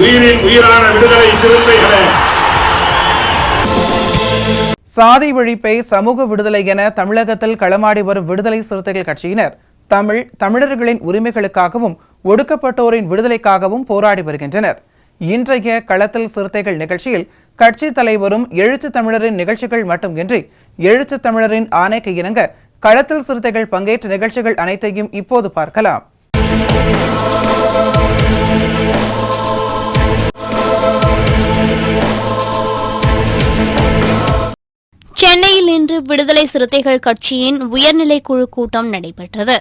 உயிரின் உயிரான விடுதலை சிறுத்தைகளே, சாதி ஒழிப்பை சமூக விடுதலை என தமிழகத்தில் களமாடி வரும் விடுதலை சிறுத்தைகள் கட்சியினர் தமிழர்களின் உரிமைகளுக்காகவும் ஒடுக்கப்பட்டோரின் விடுதலைக்காகவும் போராடி வருகின்றனர். இன்றைய களத்தில் சிறுத்தைகள் நிகழ்ச்சியில் கட்சி தலைவரும் எழுத்து தமிழரின் நிகழ்ச்சிகள் மட்டுமின்றி எழுத்து தமிழரின் ஆணைக்கு இணங்க களத்தில் சிறுத்தைகள் பங்கேற்ற நிகழ்ச்சிகள் அனைத்தையும் இப்போது பார்க்கலாம். சென்னையில் இன்று விடுதலை சிறுத்தைகள் கட்சியின் உயர்நிலை குழு கூட்டம் நடைபெற்றது.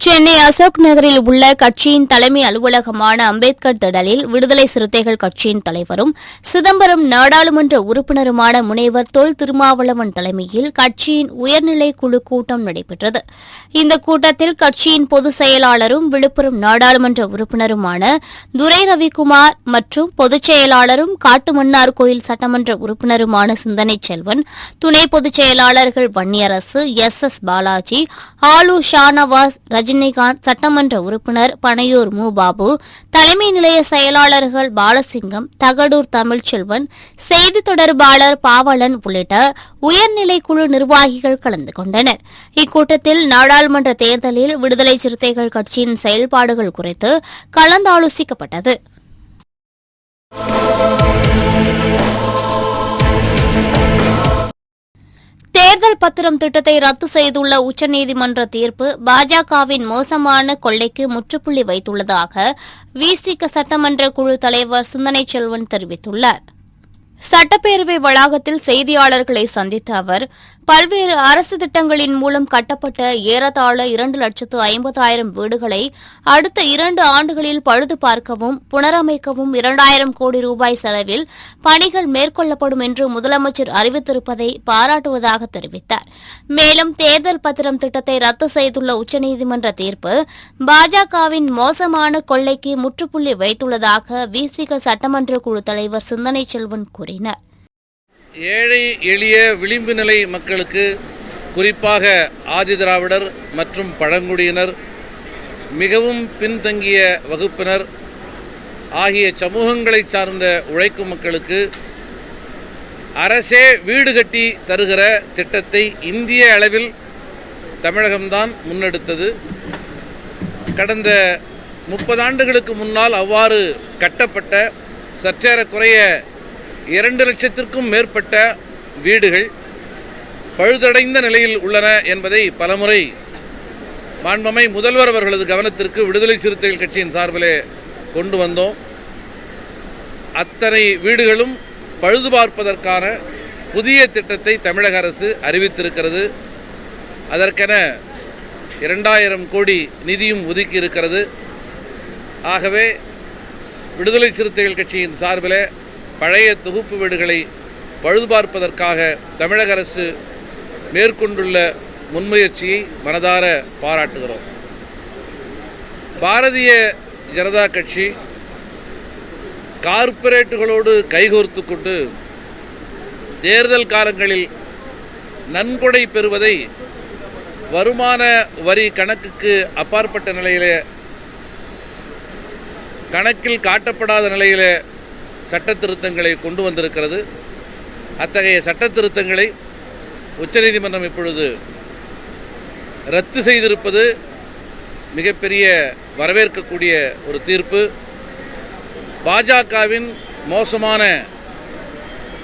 சென்னை அசோக் நகரில் உள்ள கட்சியின் தலைமை அலுவலகமான அம்பேத்கர் திடலில் விடுதலை சிறுத்தைகள் கட்சியின் தலைவரும் சிதம்பரம் நாடாளுமன்ற உறுப்பினருமான முனைவர் தொல் திருமாவளவன் தலைமையில் கட்சியின் உயர்நிலை குழு கூட்டம் நடைபெற்றது. இந்த கூட்டத்தில் கட்சியின் பொதுச் செயலாளரும் விழுப்புரம் நாடாளுமன்ற உறுப்பினருமான துரை ரவிக்குமார் மற்றும் பொதுச் செயலாளரும் காட்டுமன்னார் கோயில் சட்டமன்ற உறுப்பினருமான சிந்தனை செல்வன், துணை பொதுச் செயலாளர்கள் வன்னியரசு, எஸ் பாலாஜி, ஆலூர் ஷானவாஸ், ரஜினிகாந்த், சட்டமன்ற உறுப்பினர் பனையூர் பாபு, தலைமை நிலைய செயலாளர்கள் பாலசிங்கம், தகடூர் தமிழ்ச்செல்வன், செய்தி தொடர்பாளர் பாவலன் உள்ளிட்ட உயர்நிலை குழு நிர்வாகிகள் கலந்து கொண்டனர். இக்கூட்டத்தில் நாடாளுமன்ற தேர்தலில் விடுதலை சிறுத்தைகள் கட்சியின் செயல்பாடுகள் குறித்து கலந்தாலோசிக்கப்பட்டது. தேர்தல் பத்திரம் திட்டத்தை ரத்து செய்துள்ள உச்சநீதிமன்ற தீர்ப்பு பாஜகவின் மோசமான கொள்ளைக்கு முற்றுப்புள்ளி வைத்துள்ளதாக விசிக சட்டமன்ற குழு தலைவர் சிந்தனை செல்வன் தெரிவித்துள்ளார். சட்டப்பேரவை வளாகத்தில் செய்தியாளர்களை சந்தித்த அவர், பல்வேறு அரசு திட்டங்களின் மூலம் கட்டப்பட்ட ஏறத்தாழ 2,50,000 வீடுகளை அடுத்த 2 ஆண்டுகளில் பழுது பார்க்கவும் புனரமைக்கவும் 2,000 கோடி ரூபாய் செலவில் பணிகள் மேற்கொள்ளப்படும் என்று முதலமைச்சர் அறிவித்திருப்பதை பாராட்டுவதாக தெரிவித்தார். மேலும் தேர்தல் பத்திரம் திட்டத்தை ரத்து செய்துள்ள உச்சநீதிமன்ற தீர்ப்பு பாஜகவின் மோசமான கொள்ளைக்கு முற்றுப்புள்ளி வைத்துள்ளதாக விசிக சட்டமன்ற குழு தலைவர் சிந்தனை செல்வன் கூறினார். ஏழை எளிய விளிம்பு நிலை மக்களுக்கு, குறிப்பாக ஆதிதிராவிடர் மற்றும் பழங்குடியினர், மிகவும் பின்தங்கிய வகுப்பினர் ஆகிய சமூகங்களை சார்ந்த உழைக்கும் மக்களுக்கு அரசே வீடு கட்டி தருகிற திட்டத்தை இந்திய அளவில் தமிழகம்தான் முன்னெடுத்தது. கடந்த 30 ஆண்டுகளுக்கு முன்னால் அவ்வாறு கட்டப்பட்ட சற்றேறக்குறைய 2 லட்சத்திற்கும் மேற்பட்ட வீடுகள் பழுதடைந்த நிலையில் உள்ளன என்பதை பலமுறை மாண்புமை முதல்வர் அவர்களது கவனத்திற்கு விடுதலை சிறுத்தைகள் கட்சியின் சார்பிலே கொண்டு வந்தோம். அத்தனை வீடுகளும் பழுது பார்ப்பதற்கான புதிய திட்டத்தை தமிழக அரசு அறிவித்திருக்கிறது. அதற்கென 2,000 கோடி நிதியும் ஒதுக்கி இருக்கிறது. ஆகவே விடுதலை சிறுத்தைகள் கட்சியின் சார்பில் பழைய தொகுப்பு வீடுகளை பழுது பார்ப்பதற்காக தமிழக அரசு மேற்கொண்டுள்ள முன்முயற்சியை மனதார பாராட்டுகிறோம். பாரதிய ஜனதா கட்சி கார்ப்பரேட்டுகளோடு கைகோர்த்து கொண்டு தேர்தல் காலங்களில் நன்கொடை பெறுவதை வருமான வரி கணக்குக்கு அப்பாற்பட்ட நிலையிலே, கணக்கில் காட்டப்படாத நிலையிலே சட்ட திருத்தங்களை கொண்டு வந்திருக்கிறது. அத்தகைய சட்ட திருத்தங்களை உச்சநீதிமன்றம் இப்பொழுது ரத்து செய்திருப்பது மிகப்பெரிய வரவேற்கக்கூடிய ஒரு தீர்ப்பு. பாஜகவின் மோசமான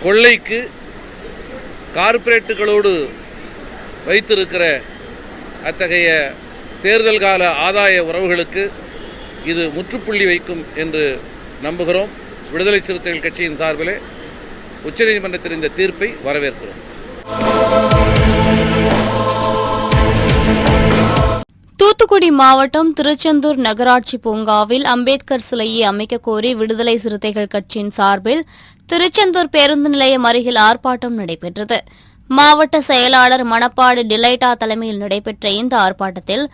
கொள்ளைக்கு கார்ப்பரேட்டுகளோடு வைத்திருக்கிற அத்தகைய தேர்தல் கால ஆதாய உறவுகளுக்கு இது முற்றுப்புள்ளி வைக்கும் என்று நம்புகிறோம். விடுதலை சிறுத்தைகள் கட்சியின் சார்பிலே உச்சநீதிமன்றத்தின் இந்த தீர்ப்பை வரவேற்கிறோம். தூத்துக்குடி மாவட்டம் திருச்செந்தூர் நகராட்சி பூங்காவில் அம்பேத்கர் சிலையை அமைக்க கோரி விடுதலை சிறுத்தைகள் கட்சியின் சார்பில் திருச்செந்தூர் பேருந்து நிலையம் அருகில் ஆர்ப்பாட்டம் நடைபெற்றது. மாவட்ட செயலாளர் மணப்பாடு டிலைட்டா தலைமையில் நடைபெற்ற இந்த ஆர்ப்பாட்டத்தில்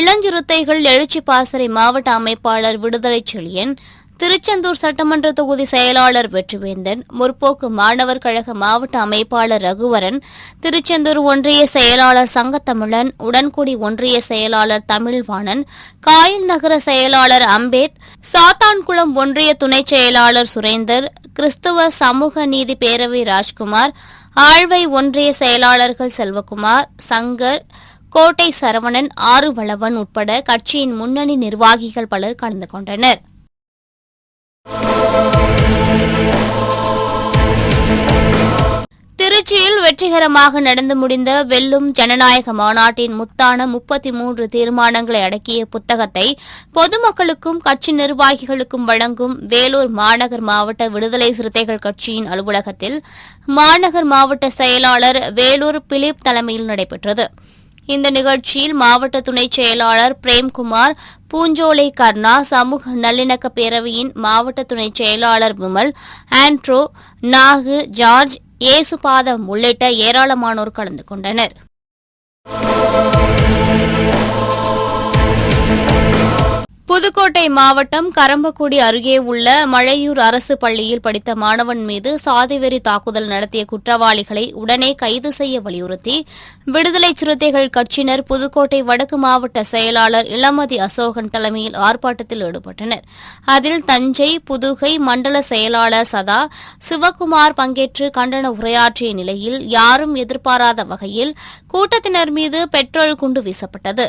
இளஞ்சிறுத்தைகள் எழுச்சி பாசறை மாவட்ட அமைப்பாளர் விடுதலை செழியன், திருச்செந்தூர் சட்டமன்ற தொகுதி செயலாளர் வெற்றிவேந்தன், முற்போக்கு மாணவர் கழக மாவட்ட அமைப்பாளர் ரகுவரன், திருச்செந்தூர் ஒன்றிய செயலாளர் சங்கத்தமிழன், உடன்குடி ஒன்றிய செயலாளர் தமிழ்வாணன், காயல் நகர செயலாளர் அம்பேத், சாத்தான்குளம் ஒன்றிய துணைச் செயலாளர் சுரேந்தர், கிறிஸ்துவ சமூக நீதி பேரவை ராஜ்குமார், ஆழ்வை ஒன்றிய செயலாளர்கள் செல்வகுமார், சங்கர், கோட்டை சரவணன், ஆறுவளவன் உட்பட கட்சியின் முன்னணி நிர்வாகிகள் பலர் கலந்து கொண்டனர். திருச்சியில் வெற்றிகரமாக நடந்து முடிந்த வெல்லும் ஜனநாயக மாநாட்டின் முத்தான 33 தீர்மானங்களை அடக்கிய புத்தகத்தை பொதுமக்களுக்கும் கட்சி நிர்வாகிகளுக்கும் வழங்கும் வேலூர் மாநகர் மாவட்ட விடுதலை சிறுத்தைகள் கட்சியின் அலுவலகத்தில் மாநகர் மாவட்ட செயலாளர் வேலூர் பிலிப் தலைமையில் நடைபெற்றது. இந்த நிகழ்ச்சியில் மாவட்ட துணைச் செயலாளர் பிரேம்குமார், பூஞ்சோலை கர்ணா, சமூக நல்லிணக்க பேரவையின் மாவட்ட துணைச் செயலாளர் விமல், ஆண்ட்ரோ, நாகு, ஜார்ஜ், ஏசுபாதம் உள்ளிட்ட ஏராளமானோர் கலந்து கொண்டனர். புதுக்கோட்டை மாவட்டம் கரம்பக்குடி அருகே உள்ள மழையூர் அரசு பள்ளியில் படித்த மாணவன் மீது சாதிவெறி தாக்குதல் நடத்திய குற்றவாளிகளை உடனே கைது செய்ய வலியுறுத்தி விடுதலை சிறுத்தைகள் கட்சியினர் புதுக்கோட்டை வடக்கு மாவட்ட செயலாளர் இளமதி அசோகன் தலைமையில் ஆர்ப்பாட்டத்தில் ஈடுபட்டனர். அதில் தஞ்சை, புதுகை மண்டல செயலாளர் சதா சிவக்குமார் பங்கேற்று கண்டன உரையாற்றிய நிலையில் யாரும் எதிர்பாராத வகையில் கூட்டத்தினர் மீது பெட்ரோல் குண்டு வீசப்பட்டது.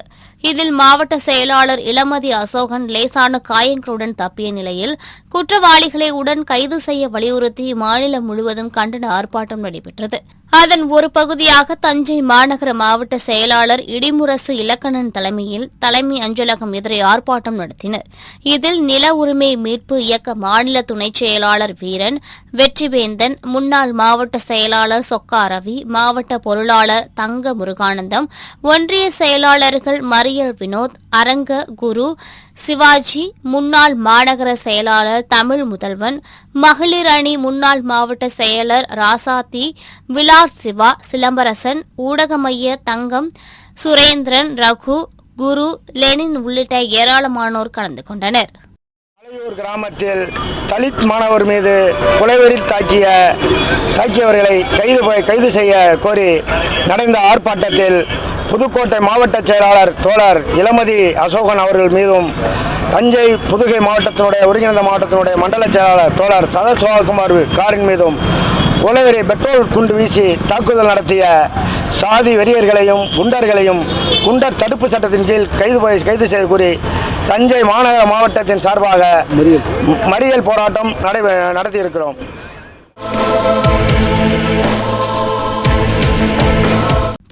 இதில் மாவட்ட செயலாளர் இளமதி அசோகன் லேசான காயங்களுடன் தப்பிய நிலையில் குற்றவாளிகளை உடன் கைது செய்ய வலியுறுத்தி மாநிலம் முழுவதும் கண்டன ஆர்ப்பாட்டம் நடைபெற்றது. அதன் ஒரு பகுதியாக தஞ்சை மாநகர மாவட்ட செயலாளர் இடிமுரசு இலக்கணன் தலைமையில் தலைமை அஞ்சலகம் எதிரே ஆர்ப்பாட்டம் நடத்தினர். இதில் நில உரிமை மீட்பு இயக்க மாநில துணைச் செயலாளர் வீரன், வெற்றிவேந்தன், முன்னாள் மாவட்ட செயலாளர் சொக்கா ரவி, மாவட்ட பொருளாளர் தங்க முருகானந்தம், ஒன்றிய செயலாளர்கள் மரியல் வினோத், அரங்க குரு, சிவாஜி, முன்னாள் மாநகர செயலாளர் தமிழ் முதல்வன், மகளிர் அணி முன்னாள் மாவட்ட செயலர் ராசாத்தி, விலார் சிவா, சிலம்பரசன், ஊடக மைய தங்கம், சுரேந்திரன், ரகு, குரு, லெனின் உள்ளிட்ட ஏராளமானோர் கலந்து கொண்டனர். மலையூர் கிராமத்தில் தலித் மாணவர் மீது கொலைவெறியில் தாக்கியவர்களை கைது செய்ய கோரி நடந்த ஆர்ப்பாட்டத்தில் புதுக்கோட்டை மாவட்ட செயலாளர் தோழர் இளமதி அசோகன் அவர்கள் மீதும், தஞ்சை புதுகை மாவட்டத்தினுடைய ஒருங்கிணைந்த மாவட்டத்தினுடைய மண்டல செயலாளர் தோழர் சதசிவகுமார் காரின் மீதும் கொலைவெறி பெட்ரோல் குண்டு வீசி தாக்குதல் நடத்திய சாதி வெறியர்களையும் குண்டர்களையும் குண்டர் தடுப்பு சட்டத்தின் கீழ் கைது செய்ய கூறி தஞ்சை மாநகர மாவட்டத்தின் சார்பாக மறியல் போராட்டம் நடத்தியிருக்கிறோம்.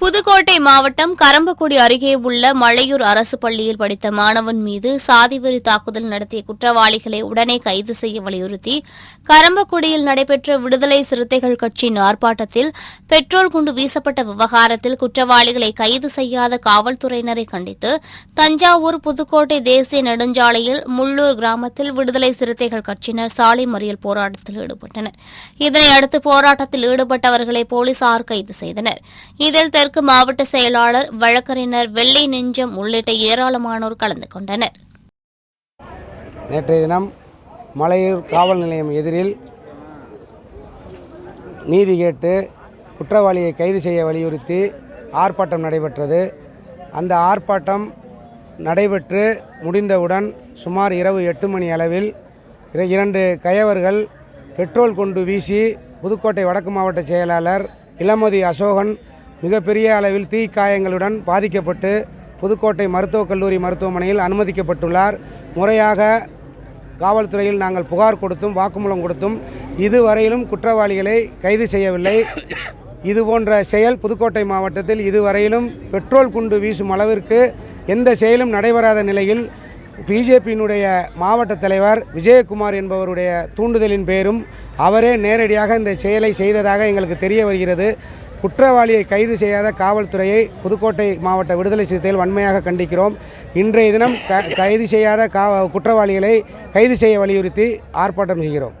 புதுக்கோட்டை மாவட்டம் கரம்பக்குடி அருகே உள்ள மழையூர் அரசு பள்ளியில் படித்த மாணவன் மீது சாதிவெறி தாக்குதல் நடத்திய குற்றவாளிகளை உடனே கைது செய்ய வலியுறுத்தி கரம்பக்குடியில் நடைபெற்ற விடுதலை சிறுத்தைகள் கட்சியின் ஆர்ப்பாட்டத்தில் பெட்ரோல் குண்டு வீசப்பட்ட விவகாரத்தில் குற்றவாளிகளை கைது செய்யாத காவல்துறையினரை கண்டித்து தஞ்சாவூர் புதுக்கோட்டை தேசிய நெடுஞ்சாலையில் முள்ளூர் கிராமத்தில் விடுதலை சிறுத்தைகள் கட்சியினர் சாலை மறியல் போராட்டத்தில் ஈடுபட்டனர். இதனையடுத்து போராட்டத்தில் ஈடுபட்டவர்களை போலீசார் கைது செய்தனர். இதில் தெற்கு மாவட்ட செயலாளர், வழக்கறிஞர் வெள்ளை நெஞ்சம் உள்ளிட்ட ஏராளமானோர் கலந்து கொண்டனர். நேற்றைய தினம் மலையூர் காவல் நிலையம் எதிரில் நீதி கேட்டு குற்றவாளியை கைது செய்ய வலியுறுத்தி ஆர்ப்பாட்டம் நடைபெற்றது. அந்த ஆர்ப்பாட்டம் நடைபெற்று முடிந்தவுடன் சுமார் இரவு 8 மணி அளவில் 2 கயவர்கள் பெட்ரோல் கொண்டு வீசி புதுக்கோட்டை வடக்கு மாவட்ட செயலாளர் இளமதி அசோகன் மிகப்பெரிய அளவில் தீக்காயங்களுடன் பாதிக்கப்பட்டு புதுக்கோட்டை மருத்துவக் கல்லூரி மருத்துவமனையில் அனுமதிக்கப்பட்டுள்ளார். முறையாக காவல்துறையில் நாங்கள் புகார் கொடுத்தும் வாக்குமூலம் கொடுத்தும் இதுவரையிலும் குற்றவாளிகளை கைது செய்யவில்லை. இதுபோன்ற செயல் புதுக்கோட்டை மாவட்டத்தில் இதுவரையிலும் பெட்ரோல் குண்டு வீசும் அளவிற்கு எந்த செயலும் நடைபெறாத நிலையில் பிஜேபியினுடைய மாவட்ட தலைவர் விஜயகுமார் என்பவருடைய தூண்டுதலின் பேரும் அவரே நேரடியாக இந்த செயலை செய்ததாக எங்களுக்கு தெரிய வருகிறது. குற்றவாளியை கைது செய்யாத காவல்துறையை புதுக்கோட்டை மாவட்ட விடுதலை சிறுத்தைகள் வன்மையாக கண்டிக்கிறோம். இன்றைய தினம் கைது செய்யாத குற்றவாளிகளை கைது செய்ய வலியுறுத்தி ஆர்ப்பாட்டம் செய்கிறோம்.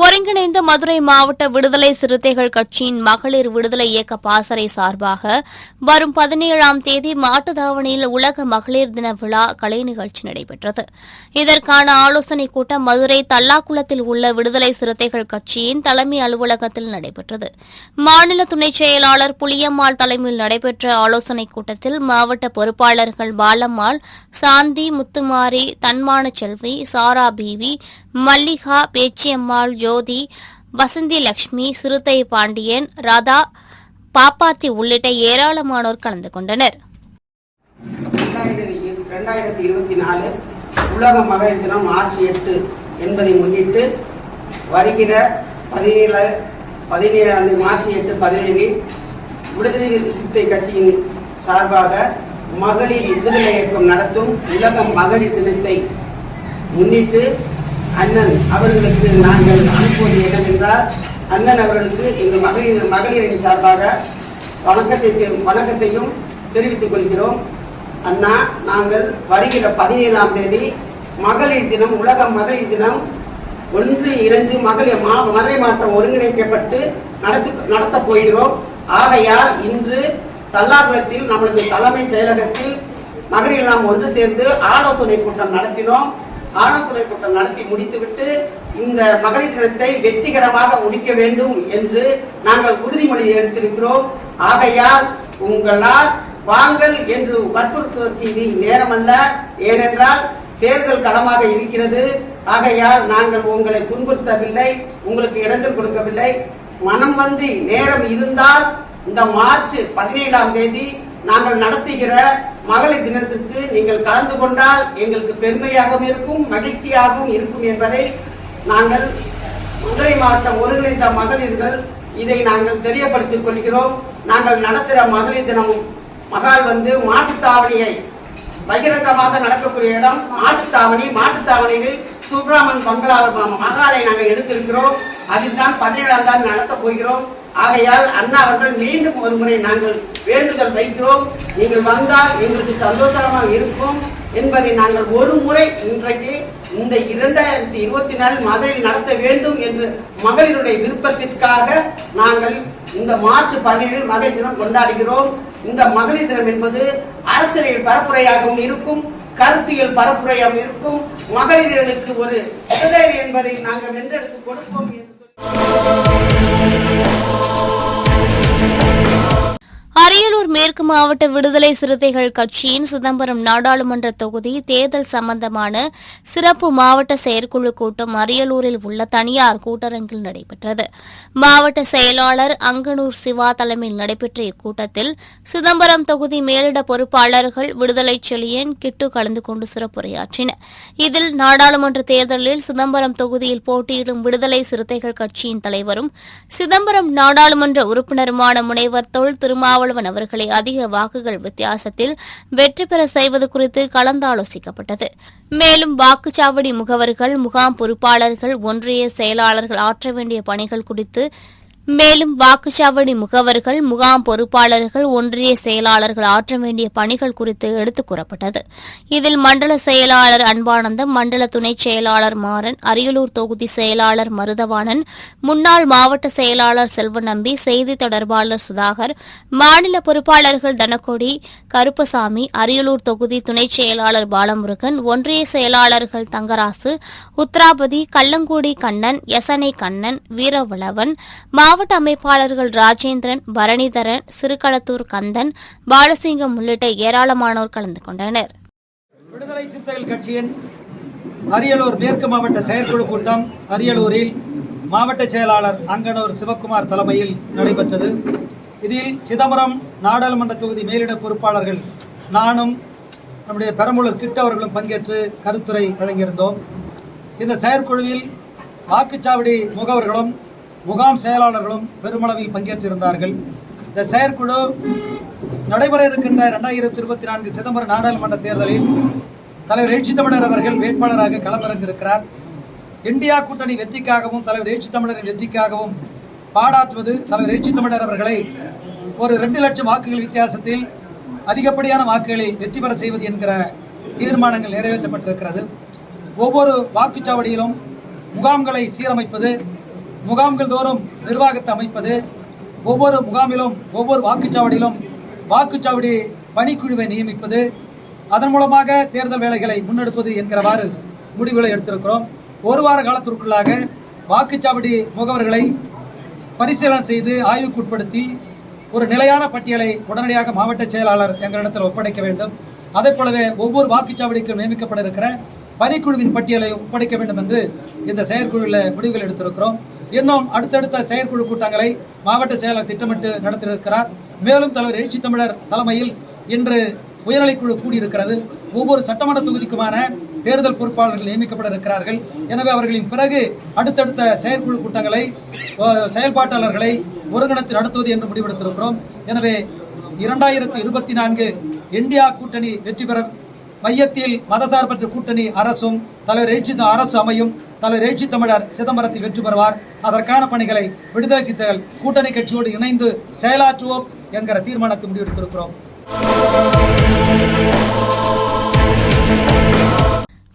ஒருங்கிணைந்த மதுரை மாவட்ட விடுதலை சிறுத்தைகள் கட்சியின் மகளிர் விடுதலை இயக்க பாசறை சார்பாக வரும் 17ஆம் தேதி மாட்டுத்தாவணியில் உலக மகளிர் தின விழா கலை நிகழ்ச்சி நடைபெற்றது. இதற்கான ஆலோசனைக் கூட்டம் மதுரை தல்லாக்குளத்தில் உள்ள விடுதலை சிறுத்தைகள் கட்சியின் தலைமை அலுவலகத்தில் நடைபெற்றது. மாநில துணைச் செயலாளர் புளியம்மாள் தலைமையில் நடைபெற்ற ஆலோசனைக் கூட்டத்தில் மாவட்ட பொறுப்பாளர்கள் பாலம்மாள், சாந்தி, முத்துமாரி, தன்மான செல்வி, சாரா பீவி, மல்லிகா, பேச்சியம்மாள், ஜோதி, வசந்தி லட்சுமி, சிறுத்தை பாண்டியன், ராதா, பாப்பாத்தி உள்ளிட்ட ஏராளமானோர் கலந்து கொண்டனர். 2024 உலக மகளிர் தினம் மார்ச் 8 என்பதை முன்னிட்டு வருகிற 17 மார்ச் 8 17 விடுதலை சிறுத்தை கட்சியின் சார்பாக மகளிர் விடுதலை இயக்கம் நடத்தும் உலக மகளிர் தினத்தை முன்னிட்டு அண்ணன் அவர்களுக்கு நாங்கள் அனுப்புவது என்னவென்றால், அண்ணன் அவர்களுக்கு எங்கள் மகளிரின் சார்பாக வணக்கத்தையும் தெரிவித்துக் கொள்கிறோம். அண்ணா, நாங்கள் வருகிற 17ஆம் தேதி மகளிர் தினம், உலக மகளிர் தினம் 1-2 மதுரை மாவட்டம் ஒருங்கிணைக்கப்பட்டு நடத்தப் போகிறோம். ஆகையால் இன்று தல்லாகுளத்தில் நமது தலைமை செயலகத்தில் மகளிர் நாம் ஒன்று சேர்ந்து ஆலோசனை கூட்டம் நடத்தினோம். ஆலோசனை கூட்டம் நடத்தி முடித்துவிட்டு இந்த மகளிர் தினத்தை வெற்றிகரமாக முடிக்க வேண்டும் என்று நாங்கள் உறுதிமொழி எடுத்திருக்கிறோம். ஆகையால் உங்களால் வாங்கள் என்று வற்புறுத்துவதற்கு இது நேரமல்ல. ஏனென்றால் தேர்தல் களமாக இருக்கிறது. ஆகையால் நாங்கள் உங்களை துன்புறுத்தவில்லை, உங்களுக்கு இடங்கள் கொடுக்கவில்லை. மனம் வந்து நேரம் இருந்தால் இந்த மார்ச் 17ஆம் தேதி நாங்கள் நடத்துகிற மகளிர் தினத்திற்கு நீங்கள் கலந்து கொண்டால் எங்களுக்கு பெருமையாகவும் இருக்கும், மகிழ்ச்சியாகவும் இருக்கும் என்பதை நாங்கள் மதுரை மாவட்டம் ஒருங்கிணைந்த மகளிர்கள் இதை நாங்கள் தெரியப்படுத்திக் கொள்கிறோம். நாங்கள் நடத்துகிற மகளிர் தினம் மகால் மாட்டுத்தாவணியை பகிரங்கமாக நடக்கக்கூடிய இடம் மாட்டுத்தாவணியில் சுப்ரமன் பங்களா மகாலை நாங்கள் எடுத்திருக்கிறோம். அதில் தான் 17ஆம் தேதி நடத்தப் போகிறோம். ஆகையால் அண்ணா அவர்கள் மீண்டும் ஒரு முறை நாங்கள் வேண்டுதல் வைக்கிறோம். நீங்கள் வந்தால் எங்களுக்கு சந்தோஷமாக இருக்கும் என்பதை நாங்கள் ஒரு முறை இன்றைக்கு இந்த 2024 மதுரையில் நடத்த வேண்டும் என்று மகளிருடைய விருப்பத்திற்காக நாங்கள் இந்த மார்ச் 17 மகளிர் தினம் கொண்டாடுகிறோம். இந்த மகளிர் தினம் என்பது அரசியல் பரப்புரையாகவும் இருக்கும், கருத்தியல் பரப்புரையாகவும் இருக்கும். மகளிர்களுக்கு ஒரு விடுதலை என்பதை நாங்கள் வென்றெடுத்து கொடுப்போம் என்று அரியலூர் மேற்கு மாவட்ட விடுதலை சிறுத்தைகள் கட்சியின் சிதம்பரம் நாடாளுமன்ற தொகுதி தேர்தல் சம்பந்தமான சிறப்பு மாவட்ட செயற்குழு கூட்டம் அரியலூரில் உள்ள தனியார் கூட்டரங்கில் நடைபெற்றது. மாவட்ட செயலாளர் அங்கனூர் சிவா தலைமையில் நடைபெற்ற இக்கூட்டத்தில் சிதம்பரம் தொகுதி மேலிட பொறுப்பாளர்கள் விடுதலை செழியன், கிட்டு கலந்து கொண்டு சிறப்புரையாற்றினர். இதில் நாடாளுமன்ற தேர்தலில் சிதம்பரம் தொகுதியில் போட்டியிடும் விடுதலை சிறுத்தைகள் கட்சியின் தலைவரும் சிதம்பரம் நாடாளுமன்ற உறுப்பினருமான முனைவர் தொல் திருமாவளவன் அவர்களை அதிக வாக்குகள் வித்தியாசத்தில் வெற்றி பெற செய்வது குறித்து கலந்தாலோசிக்கப்பட்டது. மேலும் வாக்குச்சாவடி முகவர்கள், முகாம் பொறுப்பாளர்கள், ஒன்றிய செயலாளர்கள் ஆற்ற வேண்டிய பணிகள் குறித்து ஆற்ற வேண்டிய பணிகள் குறித்து எடுத்துக் கூறப்பட்டது. இதில் மண்டல செயலாளர் அன்பானந்தம், மண்டல துணைச் செயலாளர் மாறன், அரியலூர் தொகுதி செயலாளர் மருதவாணன், முன்னாள் மாவட்ட செயலாளர் செல்வநம்பி, செய்தி தொடர்பாளர் சுதாகர், மாநில பொறுப்பாளர்கள் தனக்கொடி, கருப்பசாமி, அரியலூர் தொகுதி துணைச் செயலாளர் பாலமுருகன், ஒன்றிய செயலாளர்கள் தங்கராசு, உத்ராபதி, கல்லங்கூடி கண்ணன், எசனை கண்ணன், வீரவளவன், மாவட்ட அமைப்பாளர்கள் ராஜேந்திரன், பரணிதரன், சிறுகளத்தூர் கந்தன், பாலசிங்கம் உள்ளிட்ட ஏராளமானோர் கலந்து கொண்டனர். விடுதலை சிறுத்தைகள் கட்சியின் அரியலூர் மேற்கு மாவட்ட செயற்குழு கூட்டம் அரியலூரில் மாவட்ட செயலாளர் அங்கனூர் சிவக்குமார் தலைமையில் நடைபெற்றது. இதில் சிதம்பரம் நாடாளுமன்ற தொகுதி மேலிட பொறுப்பாளர்கள் நானும் நம்முடைய பெரம்பலூர் கிட்டு அவர்களும் பங்கேற்று கருத்துரை வழங்கியிருந்தோம். இந்த செயற்குழுவில் வாக்குச்சாவடி முகவர்களும் முகாம் செயலாளர்களும் பெருமளவில் பங்கேற்றிருந்தார்கள். இந்த செயற்குழு நடைபெற இருக்கின்ற 2024 சிதம்பரம் நாடாளுமன்ற தேர்தலில் தலைவர் எழுச்சி தமிழர் அவர்கள் வேட்பாளராக களமிறங்கியிருக்கிறார். இந்தியா கூட்டணி வெற்றிக்காகவும் தலைவர் எழுச்சி தமிழரின் வெற்றிக்காகவும் பாடாற்றுவது தலைவர் எழுச்சி தமிழர் அவர்களை ஒரு 2 லட்சம் வாக்குகள் வித்தியாசத்தில் அதிகப்படியான வாக்குகளில் வெற்றி பெற செய்வது என்கிற தீர்மானங்கள் நிறைவேற்றப்பட்டிருக்கிறது. ஒவ்வொரு வாக்குச்சாவடியிலும் முகாம்களை சீரமைப்பது, முகாம்கள் தோறும் நிர்வாகத்தை அமைப்பது, ஒவ்வொரு முகாமிலும் ஒவ்வொரு வாக்குச்சாவடியிலும் வாக்குச்சாவடி பணிக்குழுவை நியமிப்பது, அதன் மூலமாக தேர்தல் வேலைகளை முன்னெடுப்பது என்கிறவாறு முடிவுகளை எடுத்திருக்கிறோம். ஒரு வார காலத்திற்குள்ளாக வாக்குச்சாவடி முகவர்களை பரிசீலனை செய்து ஆய்வுக்குட்படுத்தி ஒரு நிலையான பட்டியலை உடனடியாக மாவட்ட செயலாளர் எங்களிடத்தில் ஒப்படைக்க வேண்டும். அதே போலவே ஒவ்வொரு வாக்குச்சாவடிக்கும் நியமிக்கப்பட இருக்கிற பணிக்குழுவின் பட்டியலை ஒப்படைக்க வேண்டும் என்று இந்த செயற்குழுவில் முடிவுகள் எடுத்திருக்கிறோம். இன்னும் அடுத்தடுத்த செயற்குழு கூட்டங்களை மாவட்ட செயலர் திட்டமிட்டு நடத்தியிருக்கிறார். மேலும் தலைவர் எழுச்சி தமிழர் தலைமையில் இன்று உயர்நிலைக்குழு கூடியிருக்கிறது. ஒவ்வொரு சட்டமன்ற தொகுதிக்குமான தேர்தல் பொறுப்பாளர்கள் நியமிக்கப்பட இருக்கிறார்கள். எனவே அவர்களின் பிறகு அடுத்தடுத்த செயற்குழு கூட்டங்களை செயல்பாட்டாளர்களை ஒருங்கிணைத்து நடத்துவது என்று முடிவெடுத்திருக்கிறோம். எனவே 2024 இந்தியா கூட்டணி வெற்றி பெற மையத்தில் மதசார்பற்ற கூட்டணி அரசும் தலைவர் எழுச்சி அரசு அமையும். தலைவர் எழுச்சி தமிழர் சிதம்பரத்தில் வெற்றி பெறுவார். அதற்கான பணிகளை விடுதலை சிறுத்தைகள் கூட்டணி கட்சியோடு இணைந்து செயலாற்றுவோம் என்கிற தீர்மானத்தை முடிவெடுத்திருக்கிறோம்.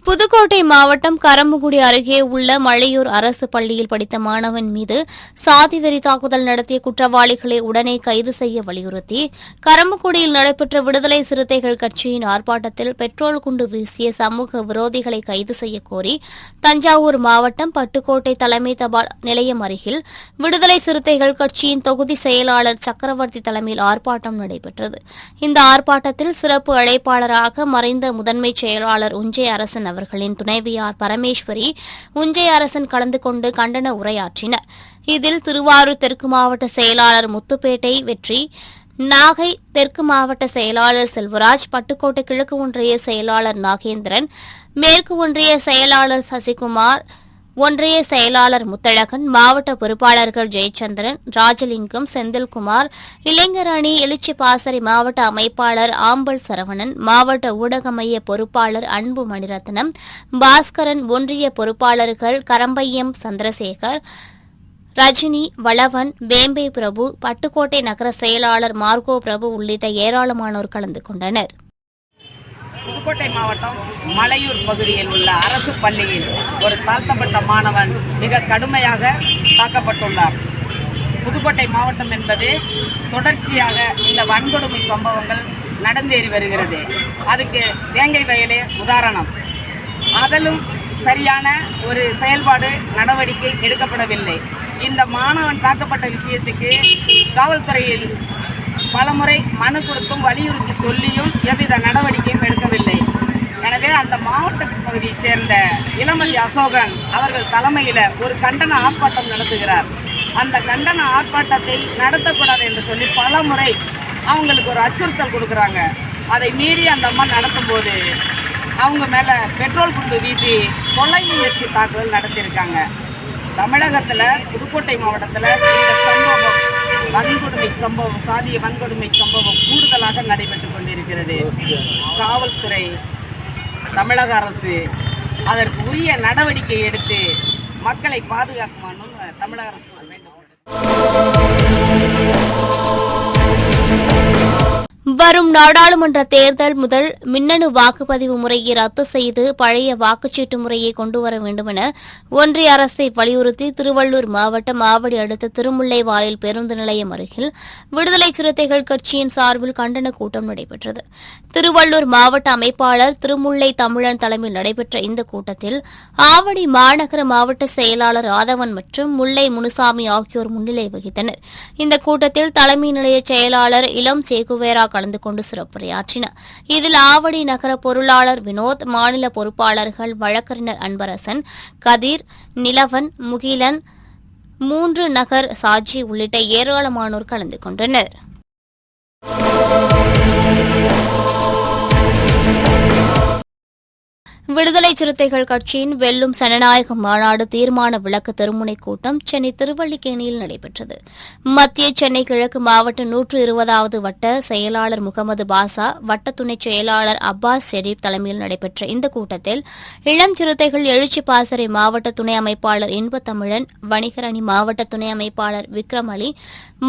புதுக்கோட்டை மாவட்டம் கரம்பக்குடி அருகே உள்ள மழையூர் அரசு பள்ளியில் படித்த மாணவன் மீது சாதிவெறி தாக்குதல் நடத்திய குற்றவாளிகளை உடனே கைது செய்ய வலியுறுத்தி கரம்பக்குடியில் நடைபெற்ற விடுதலை சிறுத்தைகள் கட்சியின் ஆர்ப்பாட்டத்தில் பெட்ரோல் குண்டு வீசிய சமூக விரோதிகளை கைது செய்ய கோரி தஞ்சாவூர் மாவட்டம் பட்டுக்கோட்டை தலைமை தபால் நிலையம் அருகில் விடுதலை சிறுத்தைகள் கட்சியின் தொகுதி செயலாளர் சக்கரவர்த்தி தலைமையில் ஆர்ப்பாட்டம் நடைபெற்றது. இந்த ஆர்ப்பாட்டத்தில் சிறப்பு அழைப்பாளராக மறைந்த முதன்மை செயலாளர் உஞ்சை அரசன் அவர்களின் துணைவியார் பரமேஸ்வரி, உஞ்சை அரசன் கலந்து கொண்டு கண்டன உரையாற்றினர். இதில் திருவாரூர் தெற்கு மாவட்ட செயலாளர் முத்துப்பேட்டை வெற்றி, நாகை தெற்கு மாவட்ட செயலாளர் செல்வராஜ், பட்டுக்கோட்டை கிழக்கு ஒன்றிய செயலாளர் நாகேந்திரன், மேற்கு ஒன்றிய செயலாளர் சசிகுமார், ஒன்றிய செயலாளர் முத்தழகன், மாவட்ட பொறுப்பாளர்கள் ஜெயச்சந்திரன், ராஜலிங்கம், செந்தில்குமார், இளைஞர் அணி எழுச்சி பாசறை மாவட்ட அமைப்பாளர் ஆம்பல் சரவணன், மாவட்ட ஊடக மைய பொறுப்பாளர் அன்பு மணிரத்னம், பாஸ்கரன், ஒன்றிய பொறுப்பாளர்கள் கரம்பையம் சந்திரசேகர், ரஜினி, வளவன், வேம்பை பிரபு, பட்டுக்கோட்டை நகர செயலாளர் மார்கோ பிரபு உள்ளிட்ட ஏராளமானோர் கலந்து கொண்டனர். புதுக்கோட்டை மாவட்டம் மலையூர் பகுதியில் உள்ள அரசு பள்ளியில் ஒரு தாழ்த்தப்பட்ட மாணவன் மிக கடுமையாக தாக்கப்பட்டுள்ளார். புதுக்கோட்டை மாவட்டம் என்பது தொடர்ச்சியாக இந்த வன்கொடுமை சம்பவங்கள் நடந்தேறி வருகிறது. அதுக்கு தேங்கை வயலே உதாரணம். அதிலும் சரியான ஒரு செயல்பாடு நடவடிக்கை எடுக்கப்படவில்லை. இந்த மாணவன் தாக்கப்பட்ட விஷயத்துக்கு காவல்துறையில் பலமுறை மனு கொடுத்தும் வலியுறுத்தி சொல்லியும் எவ்வித நடவடிக்கையும் எடுக்கவில்லை. எனவே அந்த மாவட்ட பகுதியைச் சேர்ந்த இளமதி அசோகன் அவர்கள் தலைமையில் ஒரு கண்டன ஆர்ப்பாட்டம் நடத்துகிறார். அந்த கண்டன ஆர்ப்பாட்டத்தை நடத்தக்கூடாது என்று சொல்லி பலமுறை அவங்களுக்கு ஒரு அச்சுறுத்தல் கொடுக்குறாங்க. அதை மீறி அந்த அம்மா நடத்தும்போது அவங்க மேலே பெட்ரோல் குண்டு வீசி கொலை முயற்சி தாக்குதல் நடத்தியிருக்காங்க. தமிழகத்தில் புதுக்கோட்டை மாவட்டத்தில் இந்த சம்பவம் வன்கொடுமை சம்பவம், சாதிய வன்கொடுமை சம்பவம் கூடுதலாக நடைபெற்றுக் கொண்டிருக்கிறது. காவல்துறை, தமிழக அரசு அதற்கு உரிய நடவடிக்கை எடுத்து மக்களை பாதுகாக்குமாறு தமிழக அரசு வேண்டும். வரும் நாடாளுமன்ற தேர்தல் முதல் மின்னணு வாக்குப்பதிவு முறையை ரத்து செய்து பழைய வாக்குச்சீட்டு முறையை கொண்டுவர வேண்டுமென ஒன்றிய அரசை வலியுறுத்தி திருவள்ளூர் மாவட்டம் ஆவடி அடுத்த திருமுல்லைவாயில் பேருந்து நிலையம் அருகில் விடுதலை சிறுத்தைகள் கட்சியின் சார்பில் கண்டன கூட்டம் நடைபெற்றது. திருவள்ளூர் மாவட்ட அமைப்பாளர் திருமுல்லை தமிழன் தலைமையில் நடைபெற்ற இந்த கூட்டத்தில் ஆவடி மாநகர மாவட்ட செயலாளர் ராதவன் மற்றும் முல்லை முனுசாமி ஆகியோர் முன்னிலை வகித்தனர். இந்த கூட்டத்தில் தலைமை நிலைய செயலாளர் இளம் சேகுவேரா கலந்து கொண்டு சிறப்புரையாற்றினார். இதில் ஆவடி நகர பொருளாளர் வினோத், மாநில பொறுப்பாளர்கள் வழக்கறிஞர் அன்பரசன், கதிர், நிலவன், முகிலன், 3 நகர் சாஜி உள்ளிட்ட ஏராளமானோர் கலந்து கொண்டனர். விடுதலை சிறுத்தைகள் கட்சியின் வெல்லும் சனநாயக மாநாடு தீர்மான விளக்க தெருமுனை கூட்டம் சென்னை திருவல்லிக்கேணியில் நடைபெற்றது. மத்திய சென்னை கிழக்கு மாவட்ட 120வது வட்ட செயலாளர் முகமது பாசா, வட்ட துணை செயலாளர் அப்பாஸ் ஷெரீப் தலைமையில் நடைபெற்ற இந்த கூட்டத்தில் இளம் சிறுத்தைகள் எழுச்சி பாசறை மாவட்ட துணை அமைப்பாளர் இன்பத்தமிழன், வணிகர் அணி மாவட்ட துணை அமைப்பாளர் விக்ரம் அலி,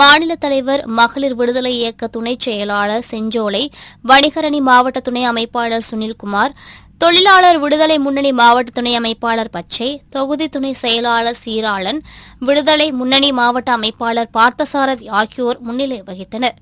மாநில தலைவர் மகளிர் விடுதலை இயக்க துணை செயலாளர் செஞ்சோலை, வணிகர் அணி மாவட்ட துணை அமைப்பாளர் சுனில்குமார், தொழிலாளர் விடுதலை முன்னணி மாவட்ட துணை அமைப்பாளர் பச்சை, தொகுதி துணை செயலாளர் சீராளன், விடுதலை முன்னணி மாவட்ட அமைப்பாளர் பார்த்தசாரதி ஆகியோர் முன்னிலை வகித்தனர்.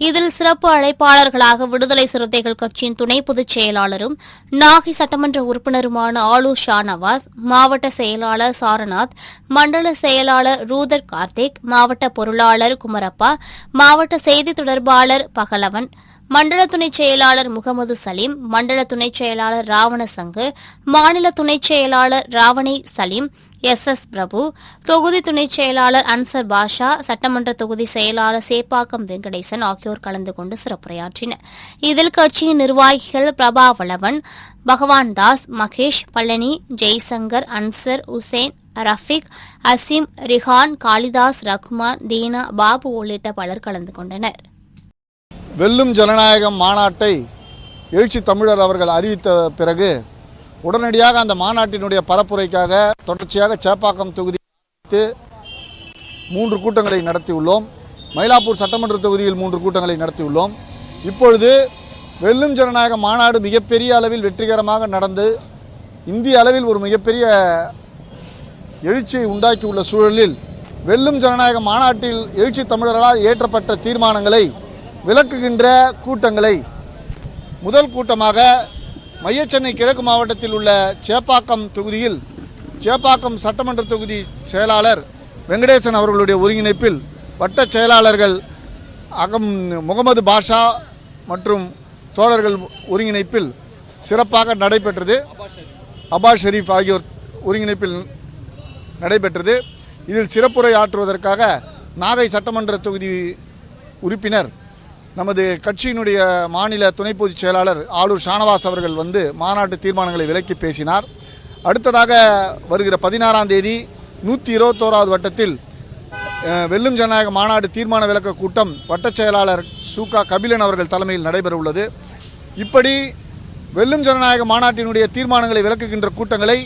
இதில் சிறப்பு அழைப்பாளர்களாக விடுதலை சிறுத்தைகள் கட்சியின் துணை பொதுச் செயலாளரும் நாகை சட்டமன்ற உறுப்பினருமான ஆலூர் ஷாநவாஸ், மாவட்ட செயலாளர் சாரநாத், மண்டல செயலாளர் ரூதர் கார்த்திக், மாவட்ட பொருளாளர் குமரப்பா, மாவட்ட செய்தி தொடர்பாளர் பகலவன், மண்டல துணைச் செயலாளர் முகமது சலீம், மண்டல துணைச் செயலாளர் ராவண சங்கு, மாநில துணைச் செயலாளர் ராவணை சலீம், எஸ் பிரபு, தொகுதி துணைச் செயலாளர் அன்சர் பாஷா, சட்டமன்ற தொகுதி செயலாளர் சேப்பாக்கம் வெங்கடேசன் ஆகியோர் கலந்து கொண்டு சிறப்புரையாற்றினர். இதில் கட்சியின் நிர்வாகிகள் பிரபா வளவன், பகவான் தாஸ், மகேஷ், பழனி, ஜெய்சங்கர், அன்சர், உசேன், ரஃபீக், அசீம், ரிஹான், காளிதாஸ், ரகுமான், தீனா, பாபு உள்ளிட்ட பலர் கலந்து கொண்டனர். வெல்லும் ஜனநாயகம் மாநாட்டை எழுச்சி தமிழர் அவர்கள் அறிவித்த பிறகு உடனடியாக அந்த மாநாட்டினுடைய பரப்புரைக்காக தொடர்ச்சியாக சேப்பாக்கம் தொகுதி 3 கூட்டங்களை நடத்தியுள்ளோம். மயிலாப்பூர் சட்டமன்ற தொகுதியில் 3 கூட்டங்களை நடத்தியுள்ளோம். இப்பொழுது வெல்லும் ஜனநாயக மாநாடு மிகப்பெரிய அளவில் வெற்றிகரமாக நடந்து இந்திய அளவில் ஒரு மிகப்பெரிய எழுச்சியை உண்டாக்கியுள்ள சூழலில் வெல்லும் ஜனநாயக மாநாட்டில் எழுச்சி தமிழர்களால் இயற்றப்பட்ட தீர்மானங்களை விளக்குகின்ற கூட்டங்களை முதல் கூட்டமாக மையச்சென்னை கிழக்கு மாவட்டத்தில் உள்ள சேப்பாக்கம் தொகுதியில் சேப்பாக்கம் சட்டமன்ற தொகுதி செயலாளர் வெங்கடேசன் அவர்களுடைய ஒருங்கிணைப்பில் வட்ட செயலாளர்கள் முகமது பாஷா மற்றும் தோழர்கள் ஒருங்கிணைப்பில் சிறப்பாக நடைபெற்றது. அப்பாஸ் ஷெரீப் ஆகியோர் ஒருங்கிணைப்பில் நடைபெற்றது. இதில் சிறப்புரை ஆற்றுவதற்காக நாகை சட்டமன்ற தொகுதி உறுப்பினர் நமது கட்சியினுடைய மாநில துணை பொதுச் செயலாளர் ஆலூர் ஷானவாஸ் அவர்கள் வந்து மாநாட்டு தீர்மானங்களை விளக்கி பேசினார். அடுத்ததாக வருகிற 16ஆம் தேதி 121வது வட்டத்தில் வெல்லும் ஜனநாயக மாநாடு தீர்மான விளக்க கூட்டம் வட்டச் செயலாளர் சூகா கபிலன் அவர்கள் தலைமையில் நடைபெற உள்ளது. இப்படி வெல்லும் ஜனநாயக மாநாட்டினுடைய தீர்மானங்களை விளக்குகின்ற கூட்டங்களை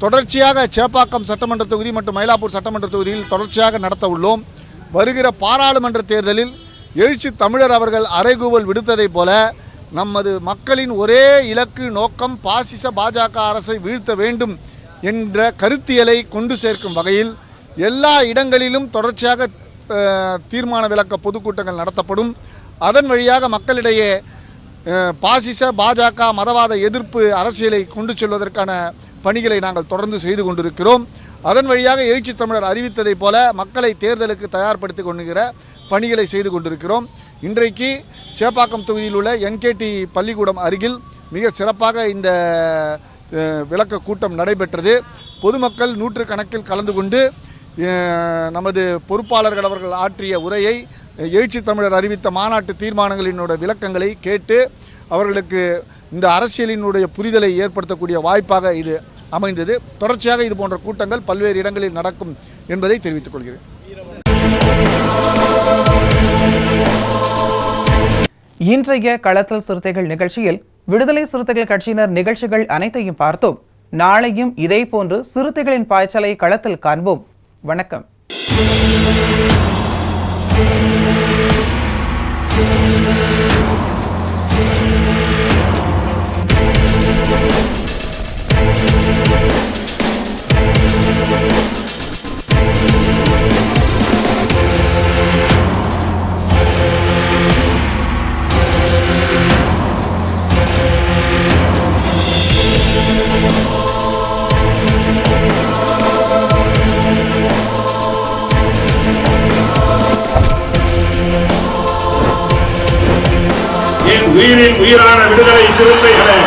தொடர்ச்சியாக சேப்பாக்கம் சட்டமன்ற தொகுதி மற்றும் மயிலாப்பூர் சட்டமன்ற தொகுதியில் தொடர்ச்சியாக நடத்த உள்ளோம். வருகிற பாராளுமன்ற தேர்தலில் எழுச்சி தமிழர் அவர்கள் அறைகூவல் விடுத்ததைப் போல நமது மக்களின் ஒரே இலக்கு நோக்கம் பாசிச பாஜக அரசை வீழ்த்த வேண்டும் என்ற கருத்தியலை கொண்டு சேர்க்கும் வகையில் எல்லா இடங்களிலும் தொடர்ச்சியாக தீர்மான விளக்க பொதுக்கூட்டங்கள் நடத்தப்படும். அதன் வழியாக மக்களிடையே பாசிச பாஜக மதவாத எதிர்ப்பு அரசியலை கொண்டு செல்வதற்கான பணிகளை நாங்கள் தொடர்ந்து செய்து கொண்டிருக்கிறோம். அதன் வழியாக எழுச்சி தமிழர் அறிவித்ததைப் போல மக்களை தேர்தலுக்கு தயார்படுத்திக் கொள்கிற பணிகளை செய்து கொண்டிருக்கிறோம். இன்றைக்கு சேப்பாக்கம் தொகுதியில் உள்ள என்கேடி பள்ளிக்கூடம் அருகில் மிக சிறப்பாக இந்த விளக்க கூட்டம் நடைபெற்றது. பொதுமக்கள் 100 கணக்கில் கலந்து கொண்டு நமது பொறுப்பாளர்கள் அவர்கள் ஆற்றிய உரையை, எழுச்சி தமிழர் அறிவித்த மாநாட்டு தீர்மானங்களினோட விளக்கங்களை கேட்டு அவர்களுக்கு இந்த அரசியலினுடைய புரிதலை ஏற்படுத்தக்கூடிய வாய்ப்பாக இது அமைந்தது. தொடர்ச்சியாக இது போன்ற கூட்டங்கள் பல்வேறு இடங்களில் நடக்கும் என்பதை தெரிவித்துக் கொள்கிறேன். இன்றைய களத்தில் சிறுத்தைகள் நிகழ்ச்சியில் விடுதலை சிறுத்தைகள் கட்சியினர் நிகழ்ச்சிகள் அனைத்தையும் பார்த்தோம். நாளையும் இதேபோன்று சிறுத்தைகளின் பாய்ச்சலை களத்தில் காண்போம். வணக்கம். உயிரின் உயிரான விடுதலை சிறுத்தைகளே,